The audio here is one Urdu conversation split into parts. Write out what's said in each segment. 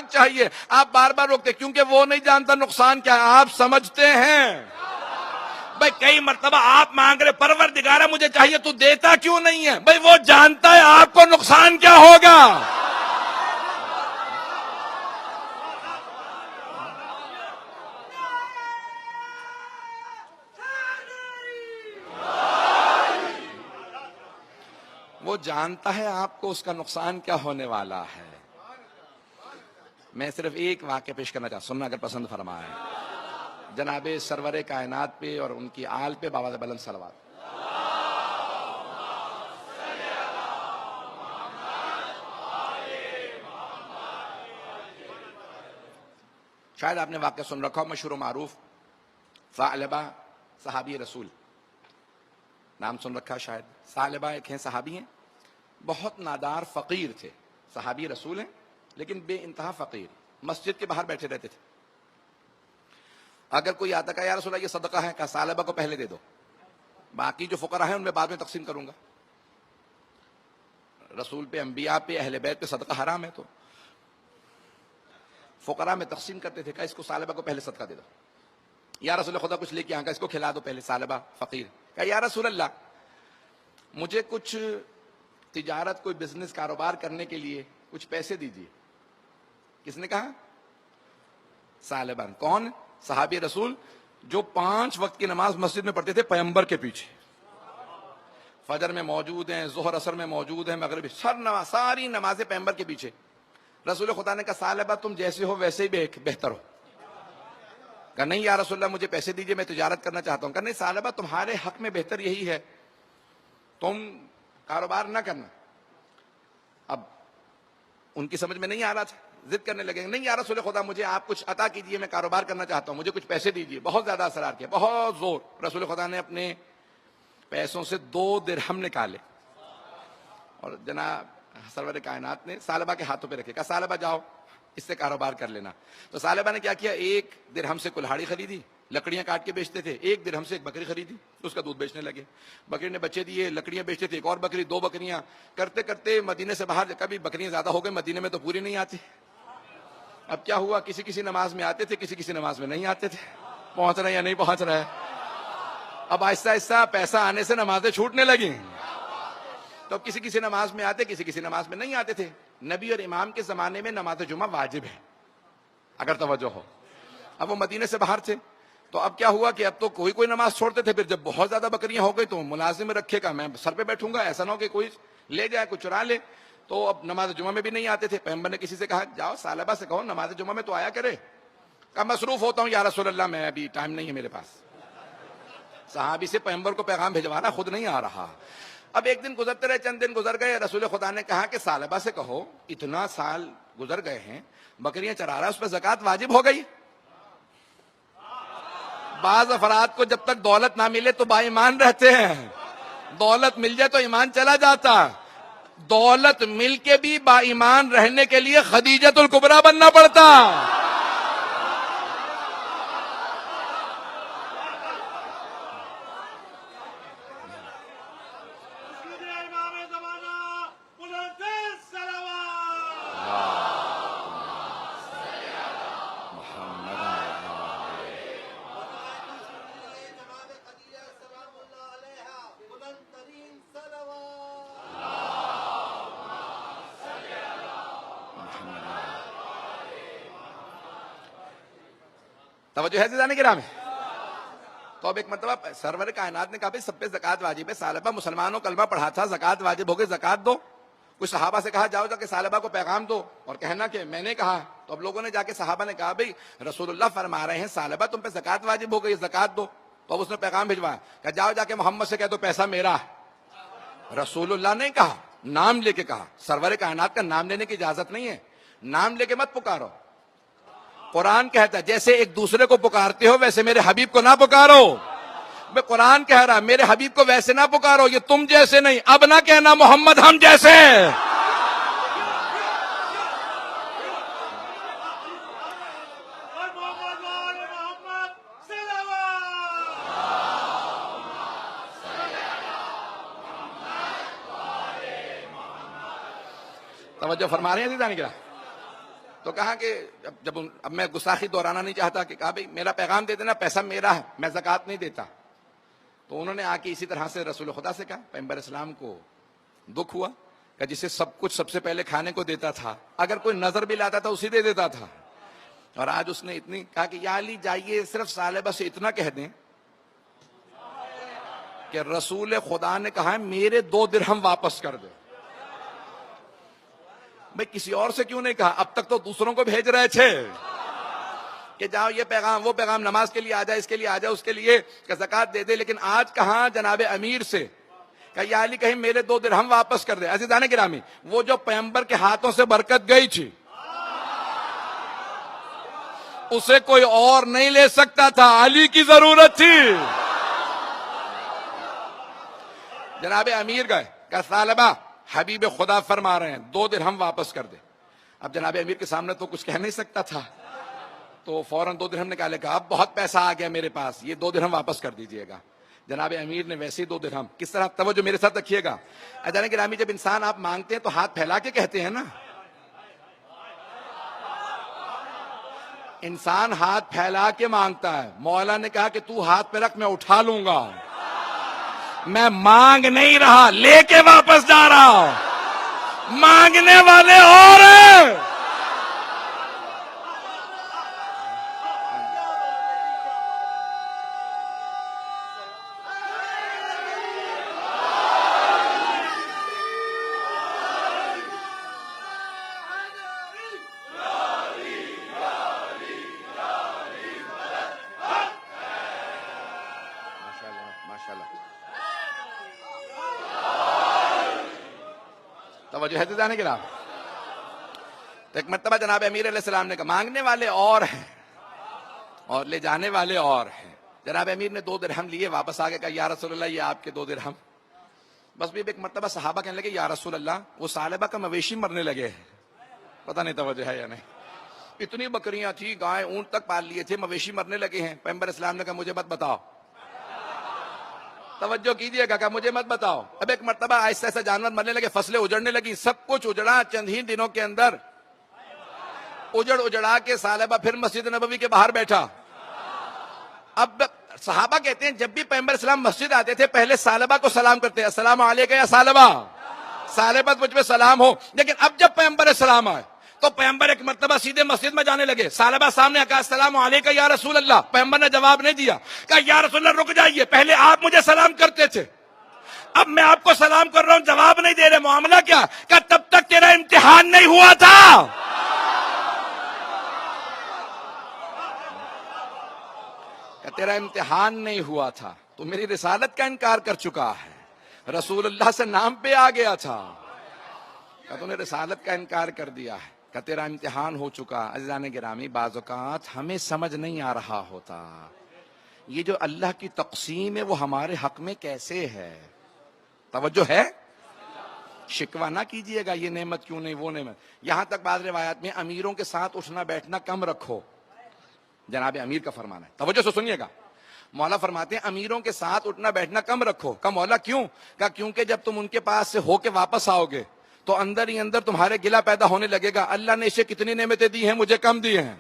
چاہیے، آپ بار بار روکتے کیونکہ وہ نہیں جانتا نقصان کیا ہے، آپ سمجھتے ہیں۔ بھائی کئی مرتبہ آپ مانگ رہے پروردگارہ مجھے چاہیے، تو دیتا کیوں نہیں ہے؟ بھائی وہ جانتا ہے آپ کو نقصان کیا ہوگا۔ وہ جانتا ہے آپ کو اس کا نقصان کیا ہونے والا ہے۔ میں صرف ایک واقعہ پیش کرنا چاہتا ہوں، سننا اگر پسند فرمائیں۔ جناب سرور کائنات پہ اور ان کی آل پہ باواز بلند صلوات۔ شاید آپ نے واقعہ سن رکھا ہو، مشہور و معروف ثعلبہ صحابی رسول، نام سن رکھا شاید۔ ثعلبہ ایک ہیں صحابی ہیں، بہت نادار فقیر تھے، صحابی رسول ہیں لیکن بے انتہا فقیر، مسجد کے باہر بیٹھے رہتے تھے۔ اگر کوئی آتا کہا یا رسول اللہ یہ صدقہ ہے، کہا ثعلبہ کو پہلے دے دو، باقی جو فقراء ہیں ان میں بعد میں تقسیم کروں گا۔ رسول پہ، انبیاء پہ، اہل بیت پہ صدقہ حرام ہے، تو فقراء میں تقسیم کرتے تھے، کہا اس کو ثعلبہ کو پہلے صدقہ دے دو۔ یا رسول خدا کچھ لے کے آئے، اس کو کھلا دو پہلے، ثعلبہ فقیر، کہا یا رسول اللہ مجھے کچھ تجارت، کوئی بزنس کاروبار کرنے کے لیے کچھ پیسے دیجیے۔ کس نے کہا؟ ثعلبہ۔ کون؟ صحابی رسول جو 5 وقت کی نماز مسجد میں پڑھتے تھے پیغمبر کے پیچھے، فجر میں موجود ہیں، ظہر اثر میں موجود ہیں، مغرب، ساری نمازیں پیغمبر کے پیچھے۔ رسول خدا نے کہا ثعلبہ تم جیسے ہو ویسے ہی بہتر ہو۔ کہا نہیں یا رسول اللہ مجھے پیسے دیجیے، میں تجارت کرنا چاہتا ہوں۔ کہا نہیں ثعلبہ تمہارے حق میں بہتر یہی ہے، تم کاروبار نہ کرنا۔ اب ان کی سمجھ میں نہیں آ رہا تھا، ضد کرنے لگے، نہیں یا رسول خدا مجھے آپ کچھ عطا کیجئے، میں کاروبار کرنا چاہتا ہوں، مجھے کچھ پیسے دیجئے۔ بہت زیادہ اصرار کیا، بہت زور۔ رسول خدا نے اپنے پیسوں سے 2 درہم نکالے اور جناب سرور کائنات نے ثعلبہ کے ہاتھوں پہ رکھے، کہا ثعلبہ جاؤ اس سے کاروبار کر لینا۔ تو ثعلبہ نے کیا کیا، 1 درہم سے کلہاڑی خریدی، لکڑیاں کاٹ کے بیچتے تھے، 1 درہم سے ایک بکری خریدی، اس کا دودھ بیچنے لگے۔ بکری نے بچے دیے، لکڑیاں بیچتے تھے، ایک اور بکری، 2 بکریاں، کرتے کرتے مدینے سے باہر، کبھی بکریاں زیادہ ہو گئی، مدینے میں تو پوری نہیں آتی۔ اب کیا ہوا، کسی نماز میں آتے تھے، کسی نماز میں نہیں آتے تھے، پہنچ رہے یا نہیں پہنچ رہے۔ اب آہستہ آہستہ پیسہ آنے سے نمازیں چھوٹنے لگیں، تو اب کسی نماز میں آتے، کسی نماز میں نہیں آتے تھے۔ نبی اور امام کے زمانے میں نماز جمعہ واجب ہے، اگر توجہ ہو۔ اب وہ مدینے سے باہر تھے، تو اب کیا ہوا کہ اب تو کوئی نماز چھوڑتے تھے، پھر جب بہت زیادہ بکریاں ہو گئی تو ملازم رکھے گا، میں سر پہ بیٹھوں گا، ایسا نہ ہو کہ کوئی لے جائے، کوئی چرا لے۔ تو اب نماز جمعہ میں بھی نہیں آتے تھے۔ پیغمبر نے کسی سے کہا جاؤ ثعلبہ سے کہو نماز جمعہ میں تو آیا کرے۔ کہا مصروف ہوتا ہوں یا رسول اللہ، میں ابھی ٹائم نہیں ہے میرے پاس۔ صحابی سے پیغمبر کو پیغام بھجوا رہا، خود نہیں آ رہا۔ اب ایک دن گزرتے رہے، چند دن گزر گئے، رسول خدا نے کہا کہ ثعلبہ سے کہو اتنا سال گزر گئے ہیں، بکریاں چرا رہا ہے، اس پہ زکوٰۃ واجب ہو گئی۔ بعض افراد کو جب تک دولت نہ ملے تو با ایمان رہتے ہیں، دولت مل جائے تو ایمان چلا جاتا۔ دولت مل کے بھی با ایمان رہنے کے لیے خدیجۃ الکبریٰ بننا پڑتا۔ توجہ ہے زیدان کرام ہے۔ تو اب ایک مرتبہ سرور کائنات نے کہا بھائی سب پہ زکوٰۃ واجب ہے، ثعلبہ مسلمانوں کلمہ پڑھا تھا، زکوٰۃ واجب ہو گئی، زکوٰۃ دو۔ کچھ صحابہ سے کہا جاؤ جا کے ثعلبہ کو پیغام دو اور کہنا کہ میں نے کہا۔ تو اب لوگوں نے جا کے صحابہ نے کہا بھائی رسول اللہ فرما رہے ہیں ثعلبہ تم پہ زکوٰۃ واجب ہو گئی، زکوٰۃ دو۔ تو اب اس نے پیغام بھجوایا کہ جاؤ جا کے محمد سے کہہ دو پیسہ میرا ہے۔ رسول اللہ نے کہا، نام لے کے کہا، سرور کائنات کا نام لینے کی اجازت نہیں ہے، نام لے کے مت پکارو۔ قرآن کہتا ہے جیسے ایک دوسرے کو پکارتے ہو ویسے میرے حبیب کو نہ پکارو۔ میں قرآن کہہ رہا میرے حبیب کو ویسے نہ پکارو، یہ تم جیسے نہیں، اب نہ کہنا محمد ہم جیسے۔ توجہ فرما رہے ہیں دیدان کیا؟ تو کہا کہ اب میں گستاخی دہرانا نہیں چاہتا کہ کہا بھائی میرا پیغام دے دینا، پیسہ میرا ہے، میں زکوٰۃ نہیں دیتا. تو انہوں نے آ کے اسی طرح سے رسول خدا سے کہا. پیغمبر اسلام کو دکھ ہوا کہ جسے سب کچھ سب سے پہلے کھانے کو دیتا تھا، اگر کوئی نظر بھی لاتا تھا اسی دے دیتا تھا. اور آج اس نے اتنی کہا کہ یا علی جائیے صرف ثعلبہ سے اتنا کہہ دیں کہ رسول خدا نے کہا ہے میرے 2 درہم واپس کر دے. بھئی کسی اور سے کیوں نہیں کہا؟ اب تک تو دوسروں کو بھیج رہے تھے کہ جاؤ یہ پیغام وہ پیغام، نماز کے لیے آ جائے، اس کے لیے آ جائے، اس کے لیے کہ زکوٰۃ دے دے. لیکن آج کہاں جناب امیر سے کہ یا علی کہیں میرے 2 درہم واپس کر دے. عزیزان گرامی، وہ جو پیغمبر کے ہاتھوں سے برکت گئی تھی اسے کوئی اور نہیں لے سکتا تھا، علی کی ضرورت تھی. جناب امیر گئے کہ ثعلبہ حبیب خدا فرما رہے ہیں 2 درہم واپس کر دے. اب جناب امیر کے سامنے تو کچھ کہہ نہیں سکتا تھا، تو فوراً 2 درہم نکالے. کہا اب بہت پیسہ آ گیا میرے پاس، یہ 2 درہم واپس کر دیجئے گا. جناب امیر نے ویسے ہی 2 درہم. کس طرح؟ توجہ میرے ساتھ رکھیے گا. عزیزان گرامی، جب انسان آپ مانگتے ہیں تو ہاتھ پھیلا کے کہتے ہیں نا. انسان ہاتھ پھیلا کے مانگتا ہے. مولا نے کہا کہ تو ہاتھ پہ رکھ، میں اٹھا لوں گا. میں مانگ نہیں رہا، لے کے واپس جا رہا ہوں. مانگنے والے اور ہیں. توجہ ہے جانے کے نام. تو ایک مرتبہ جناب امیر علیہ السلام نے کہا مانگنے والے اور ہیں اور لے جانے والے اور ہیں. جناب امیر نے 2 درہم لیے، واپس آ کے کہا یا رسول اللہ یہ آپ کے 2 درہم. بس بھی ایک مرتبہ صحابہ کہنے لگے یا رسول اللہ وہ ثعلبہ کا مویشی مرنے لگے. پتہ نہیں توجہ ہے یا نہیں. اتنی بکریاں تھی، گائے اونٹ تک پال لیے تھے، مویشی مرنے لگے ہیں. پیغمبر اسلام نے کہا مجھے مت بتاؤ. توجہ کیجئے گا کہ مجھے مت بتاؤ. اب ایک مرتبہ آہستہ آہستہ جانور مرنے لگے، فصلیں اجڑنے لگی، سب کچھ اجڑا. چند ہی دنوں کے اندر اجڑا کے ثعلبہ پھر مسجد نبوی کے باہر بیٹھا. اب صحابہ کہتے ہیں جب بھی پیغمبر اسلام مسجد آتے تھے پہلے ثعلبہ کو سلام کرتے، السلام علیکم یا ثعلبہ، ثعلبہ مجھ پہ سلام ہو. لیکن اب جب پیغمبر اسلام آئے تو پیغمبر ایک مرتبہ سیدھے مسجد میں جانے لگے. ثعلبہ سامنے کہا السلام علیکم یا رسول اللہ. پیغمبر نے جواب نہیں دیا. کہا یا رسول اللہ رک جائیے، پہلے آپ مجھے سلام کرتے تھے، اب میں آپ کو سلام کر رہا ہوں، جواب نہیں دے رہے، معاملہ کیا؟ کہ تب تک تیرا امتحان نہیں ہوا تھا. کہ تیرا امتحان نہیں ہوا تھا، تو میری رسالت کا انکار کر چکا ہے، رسول اللہ سے نام پہ آ گیا تھا، کہ تو نے رسالت کا انکار کر دیا ہے، کہ تیرا امتحان ہو چکا. عزیزان گرامی، بعض اوقات ہمیں سمجھ نہیں آ رہا ہوتا یہ جو اللہ کی تقسیم ہے وہ ہمارے حق میں کیسے ہے. توجہ ہے. شکوہ نہ کیجئے گا یہ نعمت کیوں نہیں، وہ نعمت. یہاں تک بعض روایات میں امیروں کے ساتھ اٹھنا بیٹھنا کم رکھو. جناب امیر کا فرمان ہے، توجہ سے سنیے گا. مولا فرماتے ہیں امیروں کے ساتھ اٹھنا بیٹھنا کم رکھو. کہ مولا کیوں؟ کہ کیونکہ جب تم ان کے پاس سے ہو کے واپس آؤ گے تو اندر ہی اندر تمہارے گلہ پیدا ہونے لگے گا، اللہ نے اسے کتنی نعمتیں دی ہیں، مجھے کم دی ہیں.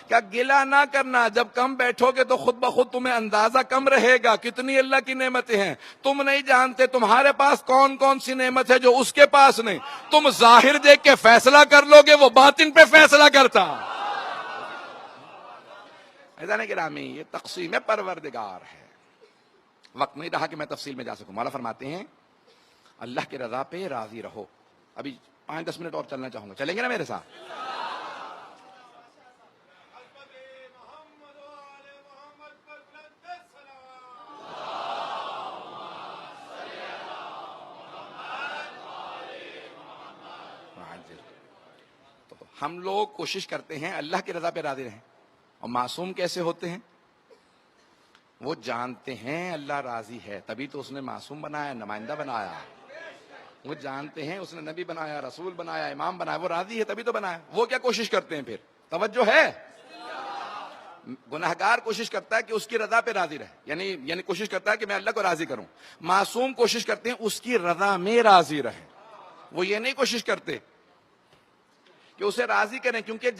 کیا گلہ نہ کرنا، جب کم بیٹھو گے تو خود بخود تمہیں اندازہ کم رہے گا کتنی اللہ کی نعمتیں ہیں. تم نہیں جانتے تمہارے پاس کون کون سی نعمت ہے جو اس کے پاس نہیں. تم ظاہر دیکھ کے فیصلہ کر لو گے، وہ باطن پہ فیصلہ کرتا. عزیزان گرامی، یہ تقسیم پروردگار ہے. وقت نہیں رہا کہ میں تفصیل میں جا سکوں. مولا فرماتے ہیں اللہ کی رضا پہ راضی رہو. ابھی 5-10 منٹ اور چلنا چاہوں گا، چلیں گے نا میرے ساتھ؟ تو ہم لوگ کوشش کرتے ہیں اللہ کی رضا پہ راضی رہیں. اور معصوم کیسے ہوتے ہیں؟ وہ جانتے ہیں اللہ راضی ہے، تبھی تو اس نے معصوم بنایا، نمائندہ بنایا. وہ جانتے ہیں اس نے نبی بنایا، رسول بنایا، امام بنایا، وہ راضی ہے تبھی تو بنایا. وہ کیا کوشش کرتے ہیں پھر؟ توجہ ہے. گناہگار کوشش کرتا ہے کہ اس کی رضا پہ راضی رہے، یعنی کوشش کرتا ہے کہ میں اللہ کو راضی کروں. معصوم کوشش کرتے ہیں اس کی رضا میں راضی رہے. وہ یہ نہیں کوشش کرتے کہ اسے راضی کریں, کیونکہ